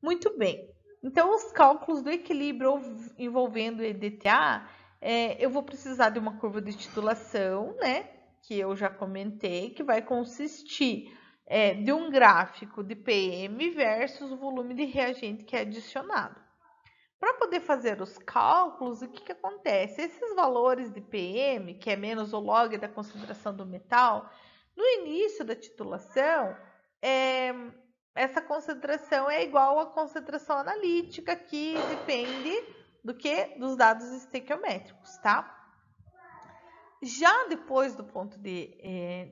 Muito bem. Então, os cálculos do equilíbrio envolvendo EDTA, eu vou precisar de uma curva de titulação, né? Que eu já comentei, que vai consistir de um gráfico de PM versus o volume de reagente que é adicionado. Para poder fazer os cálculos, o que acontece? Esses valores de PM, que é menos o log da concentração do metal, no início da titulação, essa concentração é igual à concentração analítica, que depende do que? Dos dados estequiométricos, tá? Já depois do ponto de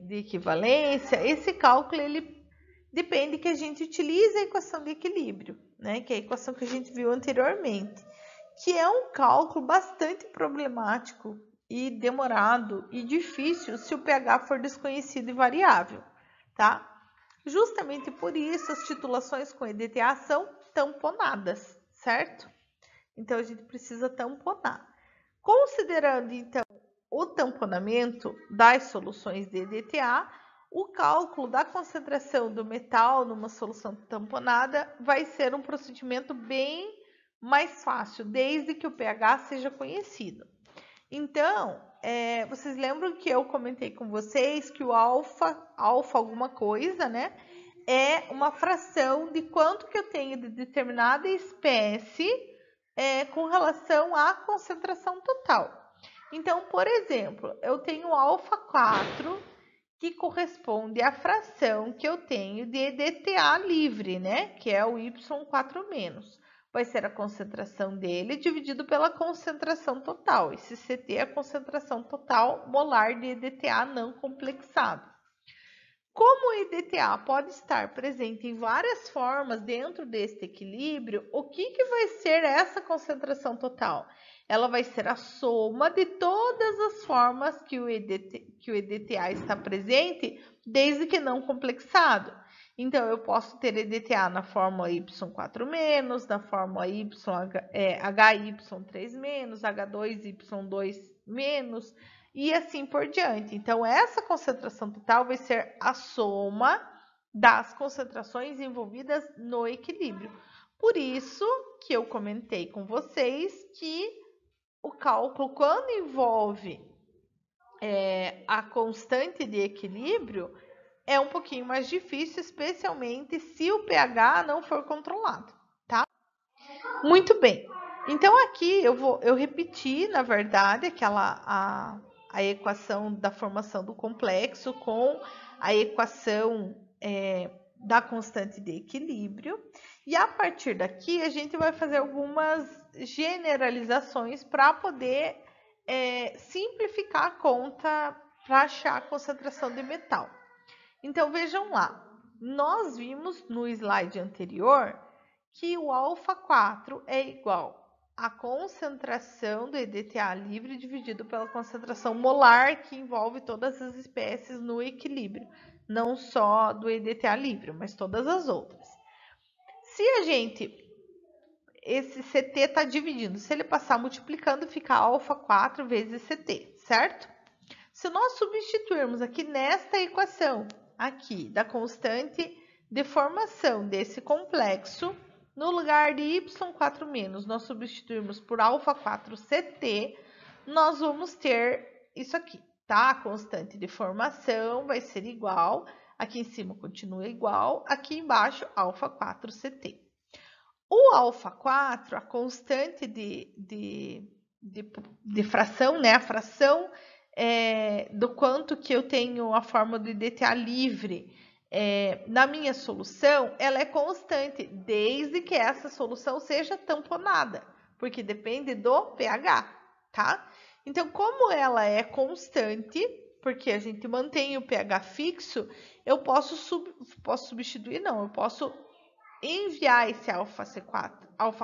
equivalência, esse cálculo ele depende que a gente utilize a equação de equilíbrio, né? Que é a equação que a gente viu anteriormente, que é um cálculo bastante problemático e demorado e difícil se o pH for desconhecido e variável, tá? Justamente por isso as titulações com EDTA são tamponadas, certo? Então a gente precisa tamponar. Considerando então o tamponamento das soluções de EDTA, o cálculo da concentração do metal numa solução tamponada vai ser um procedimento bem mais fácil, desde que o pH seja conhecido. Então, vocês lembram que eu comentei com vocês que o alfa alguma coisa, né? É uma fração de quanto que eu tenho de determinada espécie com relação à concentração total. Então, por exemplo, eu tenho alfa 4, que corresponde à fração que eu tenho de EDTA livre, né? Que é o Y4-. Vai ser a concentração dele dividido pela concentração total. Esse CT é a concentração total molar de EDTA não complexado. Como o EDTA pode estar presente em várias formas dentro deste equilíbrio, o que vai ser essa concentração total? Ela vai ser a soma de todas as formas que o EDTA está presente, desde que não complexado. Então, eu posso ter EDTA na fórmula Y4-, na fórmula HY3-, H2Y2-, e assim por diante. Então, essa concentração total vai ser a soma das concentrações envolvidas no equilíbrio. Por isso que eu comentei com vocês que o cálculo, quando envolve a constante de equilíbrio, é um pouquinho mais difícil, especialmente se o pH não for controlado, tá? Muito bem. Então, aqui eu repeti, na verdade, a equação da formação do complexo com a equação da constante de equilíbrio. E a partir daqui, a gente vai fazer algumas generalizações para poder simplificar a conta para achar a concentração de metal. Então, vejam lá. Nós vimos no slide anterior que o alfa 4 é igual à concentração do EDTA livre dividido pela concentração molar que envolve todas as espécies no equilíbrio, não só do EDTA livre, mas todas as outras. Se esse CT está dividindo, se ele passar multiplicando, fica alfa 4 vezes CT, certo? Se nós substituirmos aqui nesta equação, aqui, da constante de formação desse complexo, no lugar de Y4-, nós substituirmos por alfa 4CT, nós vamos ter isso aqui, tá? A constante de formação vai ser igual, aqui em cima continua igual, aqui embaixo alfa 4CT. O alfa 4, a constante de fração, né? A fração do quanto que eu tenho a forma do EDTA livre na minha solução, ela é constante, desde que essa solução seja tamponada, porque depende do pH, tá? Então, como ela é constante, porque a gente mantém o pH fixo, eu posso substituir, não, eu posso enviar esse alfa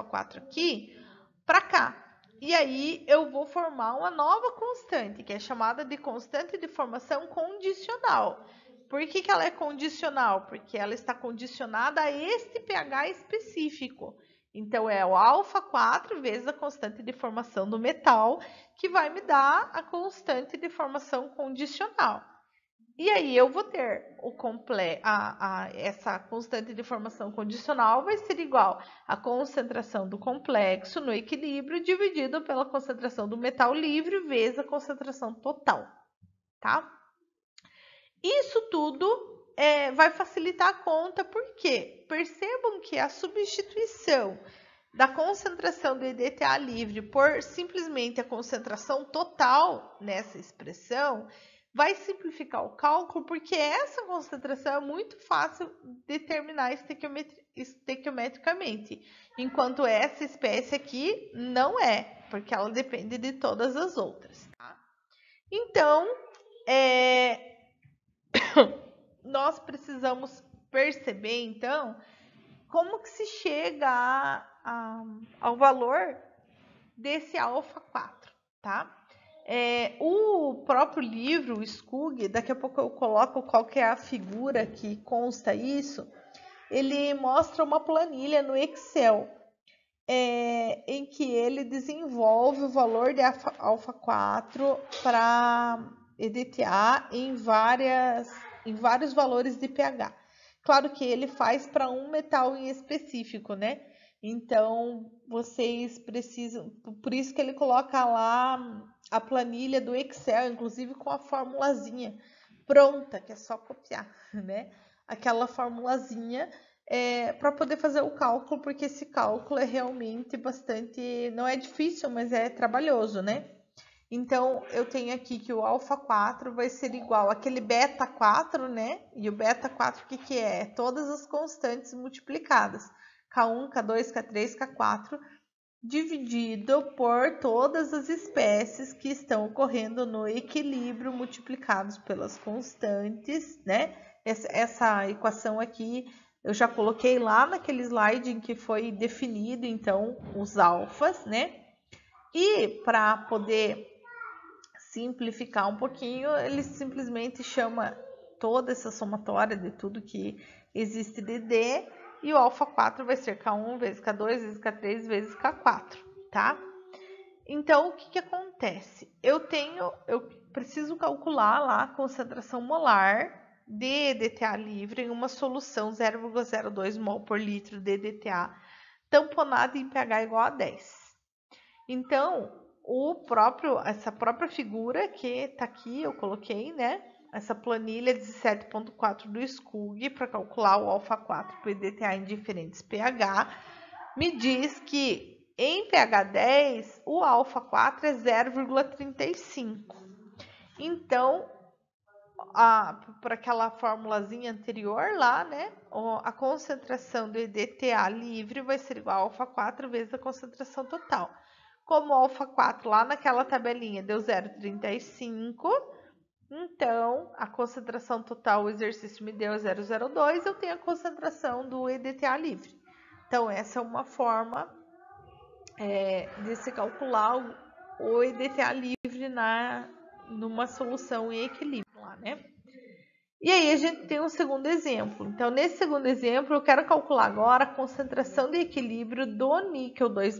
4 aqui para cá. E aí eu vou formar uma nova constante, que é chamada de constante de formação condicional. Por que ela é condicional? Porque ela está condicionada a este pH específico. Então, é o alfa 4 vezes a constante de formação do metal, que vai me dar a constante de formação condicional. E aí eu vou ter essa constante de formação condicional vai ser igual à concentração do complexo no equilíbrio dividido pela concentração do metal livre vezes a concentração total, tá? Isso tudo vai facilitar a conta, porque percebam que a substituição da concentração do EDTA livre por simplesmente a concentração total nessa expressão vai simplificar o cálculo, porque essa concentração é muito fácil determinar estequiometricamente, enquanto essa espécie aqui não é, porque ela depende de todas as outras. Tá? Então, nós precisamos perceber, então, como que se chega ao valor desse alfa 4, tá? O próprio livro, o SCUG, daqui a pouco eu coloco qual que é a figura que consta isso, ele mostra uma planilha no Excel, em que ele desenvolve o valor de alfa 4 para EDTA em vários valores de pH. Claro que ele faz para um metal em específico, né? Então, vocês precisam... Por isso que ele coloca lá a planilha do Excel, inclusive com a formulazinha pronta, que é só copiar, né? Aquela formulazinha para poder fazer o cálculo, porque esse cálculo é realmente bastante... Não é difícil, mas é trabalhoso, né? Então, eu tenho aqui que o alfa 4 vai ser igual àquele beta 4, né? E o beta 4, o que é? Todas as constantes multiplicadas. K1, K2, K3, K4, dividido por todas as espécies que estão ocorrendo no equilíbrio multiplicados pelas constantes, né? Essa equação aqui eu já coloquei lá naquele slide em que foi definido, então, os alfas, né? E para poder simplificar um pouquinho, ele simplesmente chama toda essa somatória de tudo que existe de D, e o alfa 4 vai ser K1 vezes K2 vezes K3 vezes K4, tá? Então, o que acontece? Eu preciso calcular lá a concentração molar de EDTA livre em uma solução 0,02 mol por litro de EDTA tamponada em pH igual a 10. Então, essa própria figura que tá aqui, eu coloquei, né? Essa planilha 17.4 do SCUG para calcular o alfa 4 para o EDTA em diferentes pH, me diz que em pH 10 o alfa 4 é 0,35. Então, para aquela formulazinha anterior lá, né? A concentração do EDTA livre vai ser igual a alfa 4 vezes a concentração total. Como o alfa 4 lá naquela tabelinha deu 0,35, então a concentração total, o exercício me deu 0,02, eu tenho a concentração do EDTA livre. Então, essa é uma forma de se calcular o EDTA livre numa solução em equilíbrio lá, né? E aí a gente tem um segundo exemplo. Então, nesse segundo exemplo, eu quero calcular agora a concentração de equilíbrio do níquel 2+,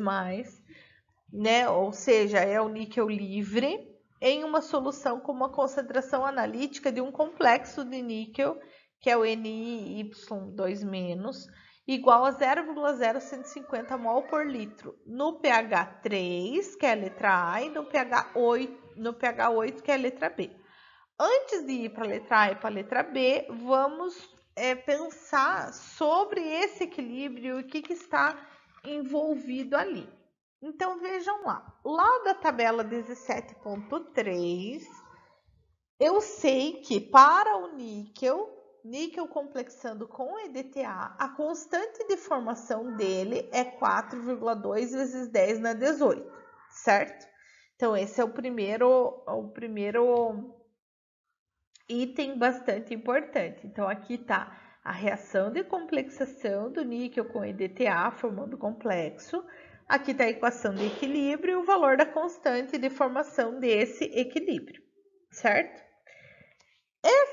né? Ou seja, é o níquel livre em uma solução com uma concentração analítica de um complexo de níquel, que é o NiY2-, igual a 0,0150 mol por litro no pH 3, que é a letra A, e no pH 8, que é a letra B. Antes de ir para a letra A e para a letra B, vamos pensar sobre esse equilíbrio e o que está envolvido ali. Então, vejam lá da tabela 17.3, eu sei que para o níquel complexando com EDTA, a constante de formação dele é 4,2 vezes 10 na 18, certo? Então, esse é o primeiro item bastante importante. Então, aqui está a reação de complexação do níquel com EDTA formando complexo. Aqui está a equação de equilíbrio e o valor da constante de formação desse equilíbrio, certo?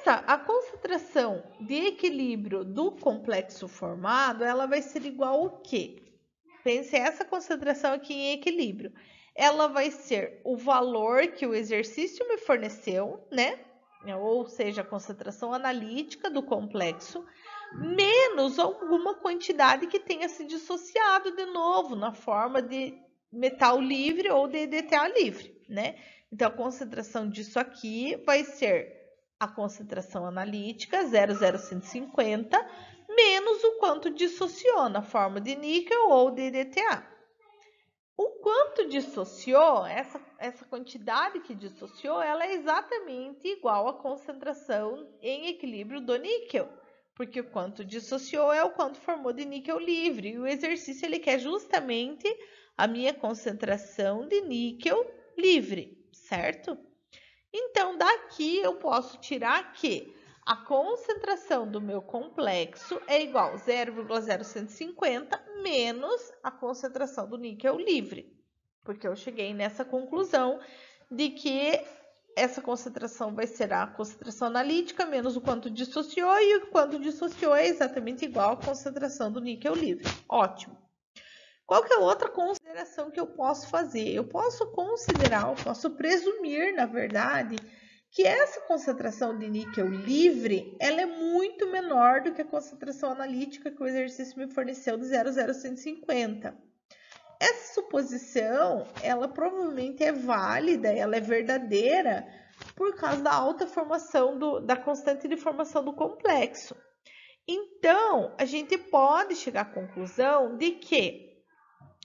A concentração de equilíbrio do complexo formado, ela vai ser igual ao quê? Pense essa concentração aqui em equilíbrio. Ela vai ser o valor que o exercício me forneceu, né? ou seja, a concentração analítica do complexo, menos alguma quantidade que tenha se dissociado de novo na forma de metal livre ou de EDTA livre, né? Então, a concentração disso aqui vai ser a concentração analítica, 0,0150, menos o quanto dissociou na forma de níquel ou de EDTA. O quanto dissociou, essa quantidade que dissociou, ela é exatamente igual à concentração em equilíbrio do níquel, porque o quanto dissociou é o quanto formou de níquel livre. E o exercício ele quer justamente a minha concentração de níquel livre, certo? Então, daqui eu posso tirar que a concentração do meu complexo é igual a 0,0150 menos a concentração do níquel livre, porque eu cheguei nessa conclusão de que essa concentração vai ser a concentração analítica menos o quanto dissociou, e o quanto dissociou é exatamente igual à concentração do níquel livre. Ótimo. Qual que é a outra consideração que eu posso fazer? Eu posso presumir, na verdade, que essa concentração de níquel livre, ela é muito menor do que a concentração analítica que o exercício me forneceu de 0,0150. Essa suposição, ela provavelmente é válida, ela é verdadeira por causa da alta formação da constante de formação do complexo. Então, a gente pode chegar à conclusão de que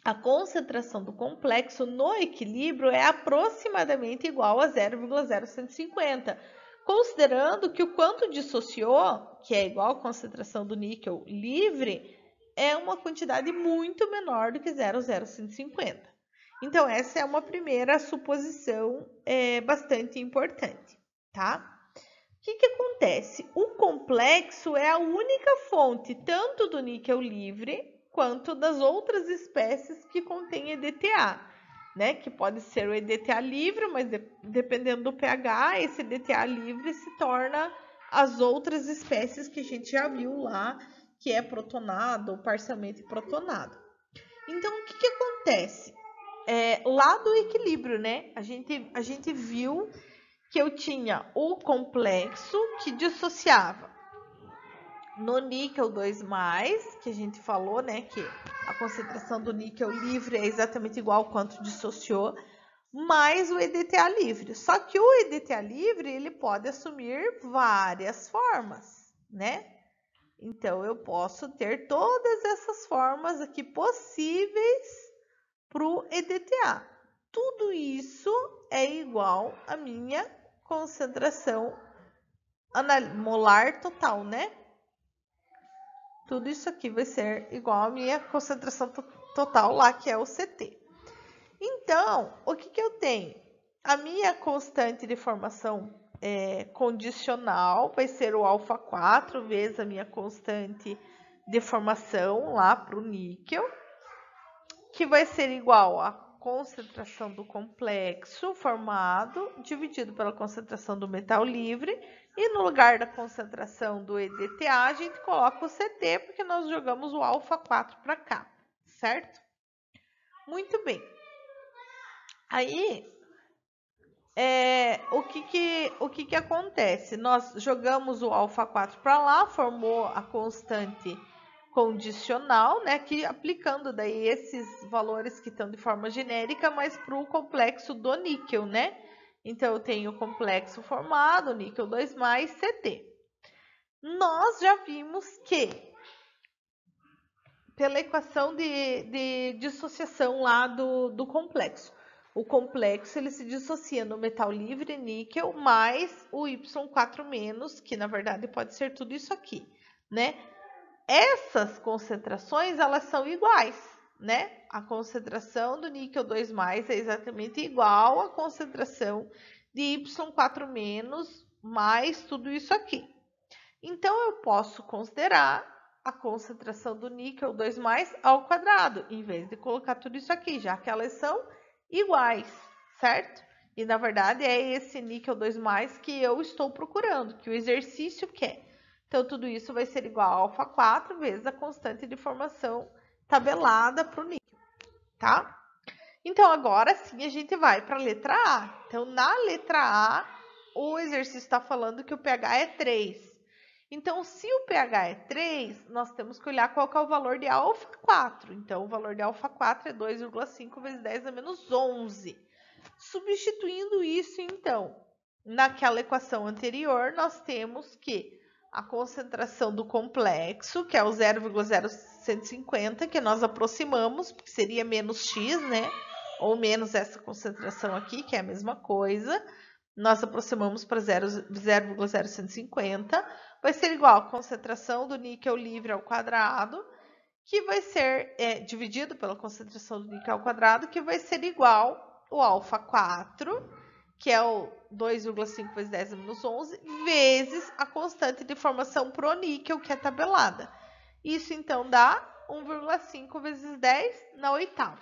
a concentração do complexo no equilíbrio é aproximadamente igual a 0,0150, considerando que o quanto dissociou, que é igual à concentração do níquel livre, é uma quantidade muito menor do que 0,0150. Então, essa é uma primeira suposição bastante importante, tá? O que acontece? O complexo é a única fonte tanto do níquel livre quanto das outras espécies que contêm EDTA, né? Que pode ser o EDTA livre, mas dependendo do pH, esse EDTA livre se torna as outras espécies que a gente já viu lá, que é protonado ou parcialmente protonado. Então, o que acontece? Lá do equilíbrio, né? A gente viu que eu tinha o complexo que dissociava no níquel 2+, que a gente falou, né, que a concentração do níquel livre é exatamente igual ao quanto dissociou, mais o EDTA livre. Só que o EDTA livre, ele pode assumir várias formas, né? Então, eu posso ter todas essas formas aqui possíveis para o EDTA. Tudo isso é igual à minha concentração molar total, né? Tudo isso aqui vai ser igual à minha concentração total lá, que é o CT. Então, o que eu tenho? A minha constante de formação condicional vai ser o alfa 4 vezes a minha constante de formação lá para o níquel, que vai ser igual a concentração do complexo formado dividido pela concentração do metal livre, e no lugar da concentração do EDTA a gente coloca o CT, porque nós jogamos o alfa 4 para cá, certo? Muito bem. Aí, o que acontece? Nós jogamos o alfa 4 para lá, formou a constante condicional, né, que aplicando daí esses valores que estão de forma genérica, mas para o complexo do níquel, né? Então, eu tenho o complexo formado, níquel 2+, CT. Nós já vimos que, pela equação de dissociação lá do complexo, o complexo ele se dissocia no metal livre, níquel, mais o Y4-, que na verdade pode ser tudo isso aqui, né? Essas concentrações, elas são iguais, né? A concentração do níquel 2+, é exatamente igual à concentração de Y4- mais tudo isso aqui. Então, eu posso considerar a concentração do níquel 2+ ao quadrado, em vez de colocar tudo isso aqui, já que elas são iguais, certo? E, na verdade, é esse níquel 2+ que eu estou procurando, que o exercício quer. Então, tudo isso vai ser igual a alfa 4 vezes a constante de formação tabelada para o níquel, tá? Então, agora sim a gente vai para a letra A. Então, na letra A, o exercício está falando que o pH é 3. Então, se o pH é 3, nós temos que olhar qual que é o valor de alfa 4. Então, o valor de alfa 4 é 2,5 vezes 10 a menos 11. Substituindo isso, então, naquela equação anterior, nós temos que a concentração do complexo, que é o 0,0150, que nós aproximamos, porque seria menos x, né? Ou menos essa concentração aqui, que é a mesma coisa. Nós aproximamos para 0,0150, vai ser igual a concentração do níquel livre ao quadrado, que vai ser dividido pela concentração do níquel ao quadrado, que vai ser igual ao alfa 4, que é o 2,5 vezes 10 a menos 11, vezes a constante de formação pro níquel, que é tabelada. Isso, então, dá 1,5 vezes 10 na oitava.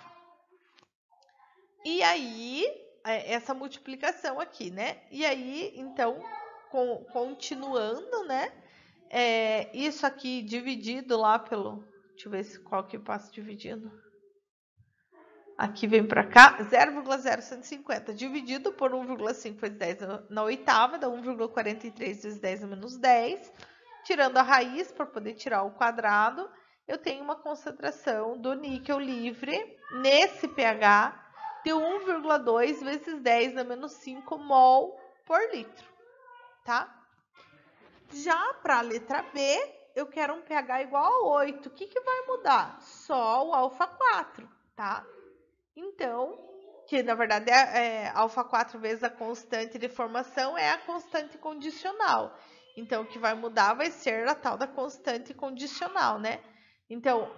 E aí, essa multiplicação aqui, né? E aí, então, continuando, né? Isso aqui dividido lá pelo... Deixa eu ver qual que passa dividindo. Aqui vem para cá, 0,0150 dividido por 1,5 vezes 10 na oitava, dá 1,43 vezes 10 a menos 10. Tirando a raiz para poder tirar o quadrado, eu tenho uma concentração do níquel livre nesse pH de 1,2 vezes 10 a menos 5 mol por litro, tá? Já para a letra B, eu quero um pH igual a 8. O que vai mudar? Só o alfa 4, tá? Então, que na verdade alfa 4 vezes a constante de formação é a constante condicional. Então, o que vai mudar vai ser a tal da constante condicional, né? Então,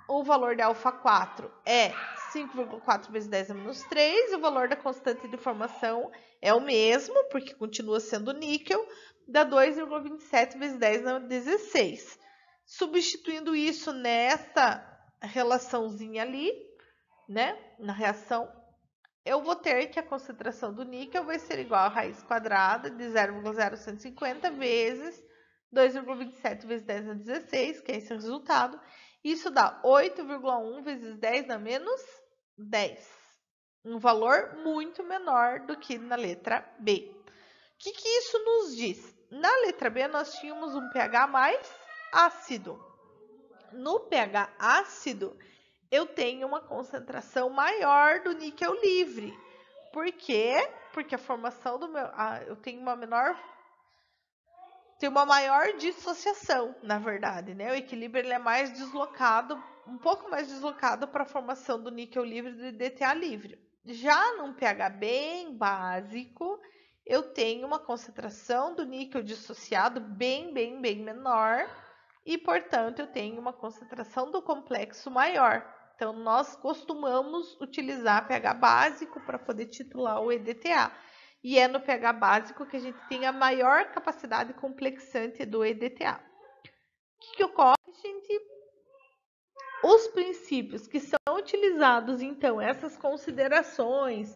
o valor de alfa 4 é 5,4 vezes 10 a menos 3, e o valor da constante de formação é o mesmo, porque continua sendo níquel, dá 2,27 vezes 10 a 16. Substituindo isso nessa relaçãozinha ali, né, na reação, eu vou ter que a concentração do níquel vai ser igual a raiz quadrada de 0,0150 vezes 2,27 vezes 10 a 16, que é esse resultado. Isso dá 8,1 vezes 10 a menos 10. Um valor muito menor do que na letra B. O que isso nos diz? Na letra B, nós tínhamos um pH mais ácido. No pH ácido, eu tenho uma concentração maior do níquel livre. Por quê? Porque a formação do meu... eu tenho uma maior dissociação, na verdade, né? O equilíbrio ele é mais deslocado, um pouco mais deslocado para a formação do níquel livre e do DTA livre. Já num pH bem básico, eu tenho uma concentração do níquel dissociado bem menor e, portanto, eu tenho uma concentração do complexo maior. Então, nós costumamos utilizar pH básico para poder titular o EDTA. E é no pH básico que a gente tem a maior capacidade complexante do EDTA. O que ocorre, gente? Os princípios que são utilizados, então, essas considerações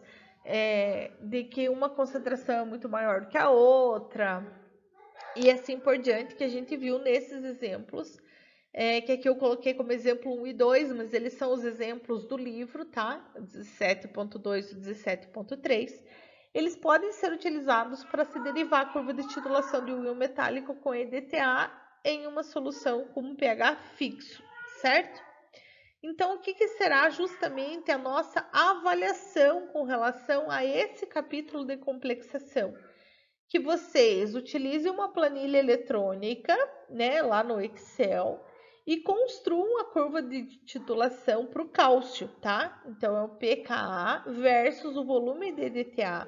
de que uma concentração é muito maior do que a outra, e assim por diante, que a gente viu nesses exemplos, que aqui eu coloquei como exemplo 1 e 2, mas eles são os exemplos do livro, tá? 17.2 e 17.3. Eles podem ser utilizados para se derivar a curva de titulação de um íon metálico com EDTA em uma solução com um pH fixo, certo? Então, o que será justamente a nossa avaliação com relação a esse capítulo de complexação? Que vocês utilizem uma planilha eletrônica, né, lá no Excel, e construam a curva de titulação para o cálcio, tá? Então, é o pKa versus o volume de EDTA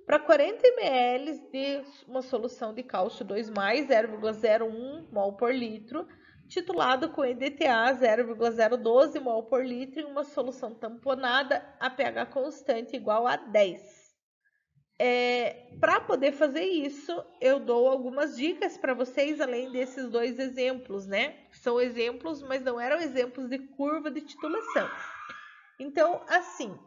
para 40 ml de uma solução de cálcio 2+, 0,01 mol por litro, titulado com EDTA 0,012 mol por litro em uma solução tamponada a pH constante igual a 10. Para poder fazer isso, eu dou algumas dicas para vocês, além desses dois exemplos, né? São exemplos, mas não eram exemplos de curva de titulação. Então, assim,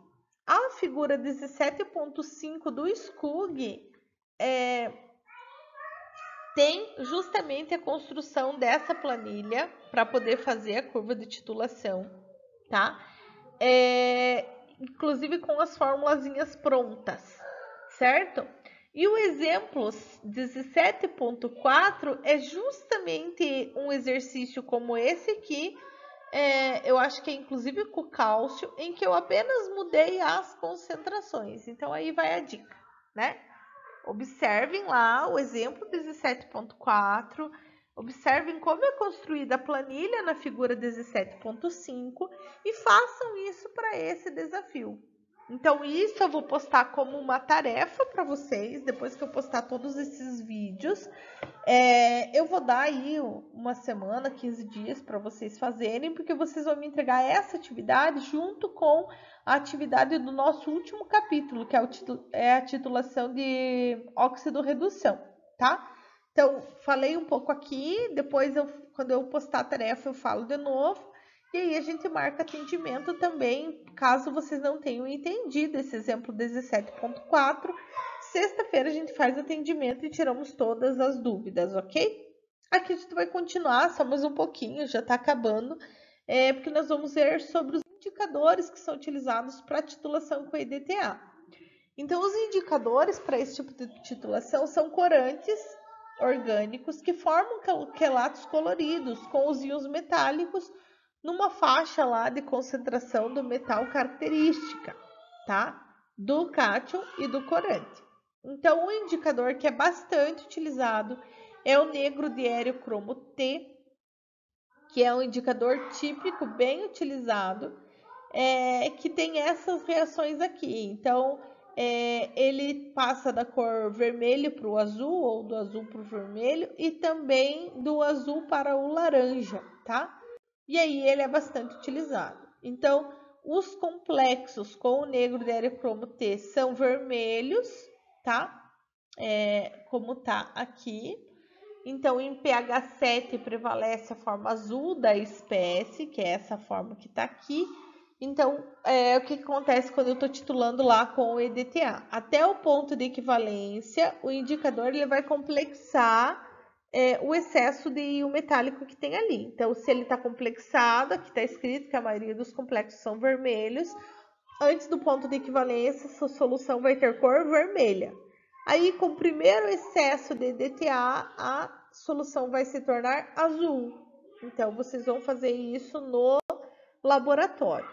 a figura 17.5 do Skug tem justamente a construção dessa planilha para poder fazer a curva de titulação, tá? Inclusive com as formulazinhas prontas, certo? E o exemplo 17.4 é justamente um exercício como esse aqui, eu acho que é inclusive com cálcio, em que eu apenas mudei as concentrações. Então aí vai a dica, né? Observem lá o exemplo 17.4, observem como é construída a planilha na figura 17.5 e façam isso para esse desafio. Então, isso eu vou postar como uma tarefa para vocês, depois que eu postar todos esses vídeos. Eu vou dar aí uma semana, 15 dias para vocês fazerem, porque vocês vão me entregar essa atividade junto com a atividade do nosso último capítulo, que é a titulação de óxido-redução, tá? Então, falei um pouco aqui, depois quando eu postar a tarefa eu falo de novo. E aí a gente marca atendimento também, caso vocês não tenham entendido esse exemplo 17.4. Sexta-feira a gente faz atendimento e tiramos todas as dúvidas, ok? Aqui a gente vai continuar, só mais um pouquinho, já está acabando, porque nós vamos ver sobre os indicadores que são utilizados para titulação com EDTA. Então, os indicadores para esse tipo de titulação são corantes orgânicos que formam quelatos coloridos com os íons metálicos numa faixa lá de concentração do metal característica, tá? Do cátion e do corante. Então, um indicador que é bastante utilizado é o negro diéreo cromo T, que é um indicador típico bem utilizado, que tem essas reações aqui. Então, ele passa da cor vermelho para o azul, ou do azul para o vermelho, e também do azul para o laranja, tá? E aí ele é bastante utilizado. Então, os complexos com o negro diéreo cromo T são vermelhos, tá? Como tá aqui. Então, em pH 7 prevalece a forma azul da espécie, que é essa forma que tá aqui. Então, o que acontece quando eu estou titulando lá com o EDTA? Até o ponto de equivalência, o indicador ele vai complexar o excesso de íon metálico que tem ali. Então, se ele está complexado, aqui está escrito que a maioria dos complexos são vermelhos, antes do ponto de equivalência, essa solução vai ter cor vermelha. Aí, com o primeiro excesso de EDTA, a solução vai se tornar azul. Então, vocês vão fazer isso no laboratório.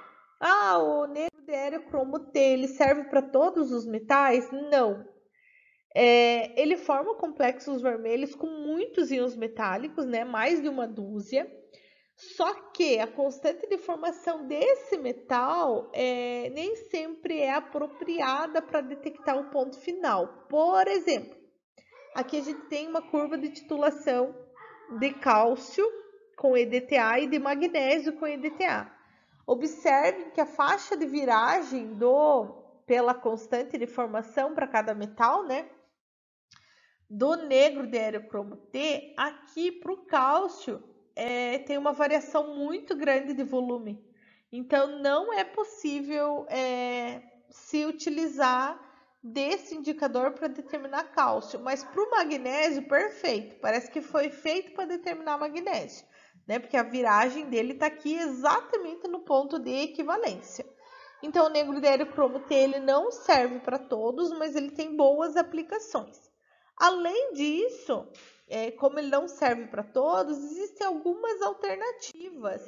O negro diéreo cromo T, ele serve para todos os metais? Não. Ele forma complexos vermelhos com muitos íons metálicos, né? Mais de uma dúzia. Só que a constante de formação desse metal nem sempre é apropriada para detectar o ponto final. Por exemplo, aqui a gente tem uma curva de titulação de cálcio com EDTA e de magnésio com EDTA. Observe que a faixa de viragem pela constante de formação para cada metal, né? Do negro diéreo cromo T, aqui para o cálcio, tem uma variação muito grande de volume. Então, não é possível se utilizar desse indicador para determinar cálcio. Mas para o magnésio, perfeito. Parece que foi feito para determinar magnésio, né? Porque a viragem dele está aqui exatamente no ponto de equivalência. Então, o negro diéreo cromo T ele não serve para todos, mas ele tem boas aplicações. Além disso, como ele não serve para todos, existem algumas alternativas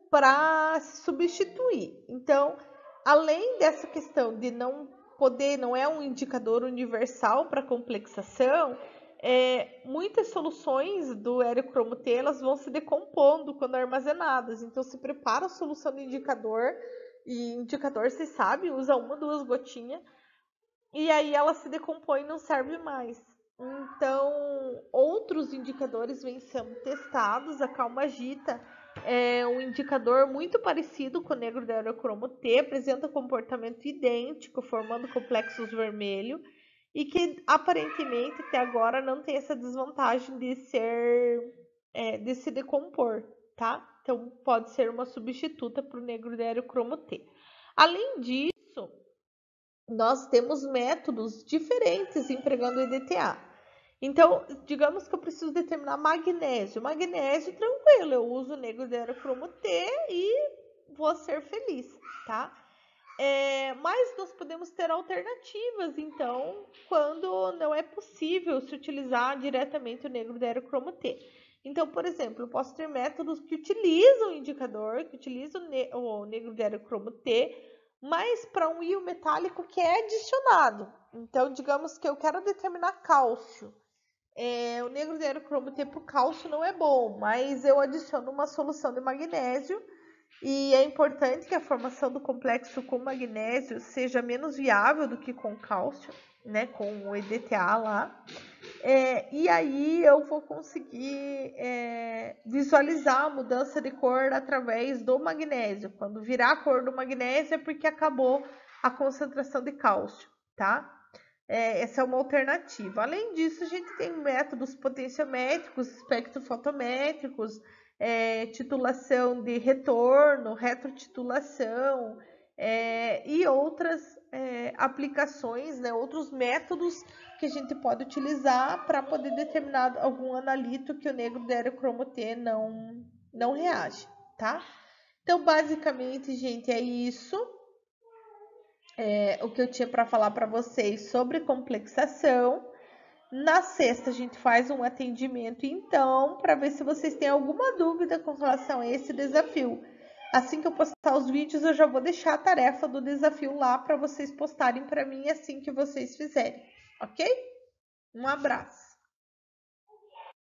para substituir. Então, além dessa questão de não é um indicador universal para complexação, muitas soluções do éreo-cromo T elas vão se decompondo quando armazenadas. Então, se prepara a solução do indicador, e indicador, vocês sabem, usa 1 ou 2 gotinhas, e aí ela se decompõe e não serve mais. Então, outros indicadores vêm sendo testados. A Calmagita é um indicador muito parecido com o negro diéreo cromo T, apresenta comportamento idêntico, formando complexos vermelho, e que aparentemente até agora não tem essa desvantagem de se decompor, tá? Então, pode ser uma substituta para o negro diéreo cromo T. Além disso, nós temos métodos diferentes empregando o EDTA. Então, digamos que eu preciso determinar magnésio. Magnésio, tranquilo, eu uso o negro diéreo cromo T e vou ser feliz, tá? Mas nós podemos ter alternativas, então, quando não é possível se utilizar diretamente o negro diarocromo T. Então, por exemplo, eu posso ter métodos que utilizam o indicador, que utilizam o negro diarocromo T, mas para um íon metálico que é adicionado. Então, digamos que eu quero determinar cálcio. O negro diarocromo T para o cálcio não é bom, mas eu adiciono uma solução de magnésio e é importante que a formação do complexo com magnésio seja menos viável do que com cálcio, né, com o EDTA lá. E aí eu vou conseguir visualizar a mudança de cor através do magnésio. Quando virar a cor do magnésio é porque acabou a concentração de cálcio, tá? Essa é uma alternativa. Além disso, a gente tem métodos potenciométricos, espectrofotométricos, titulação de retorno, retrotitulação e outras aplicações, né, outros métodos que a gente pode utilizar para poder determinar algum analito que o negro diarocromo T não reage, tá? Então, basicamente, gente, é isso. O que eu tinha para falar para vocês sobre complexação. Na sexta, a gente faz um atendimento, então, para ver se vocês têm alguma dúvida com relação a esse desafio. Assim que eu postar os vídeos, eu já vou deixar a tarefa do desafio lá para vocês postarem para mim assim que vocês fizerem, ok? Um abraço!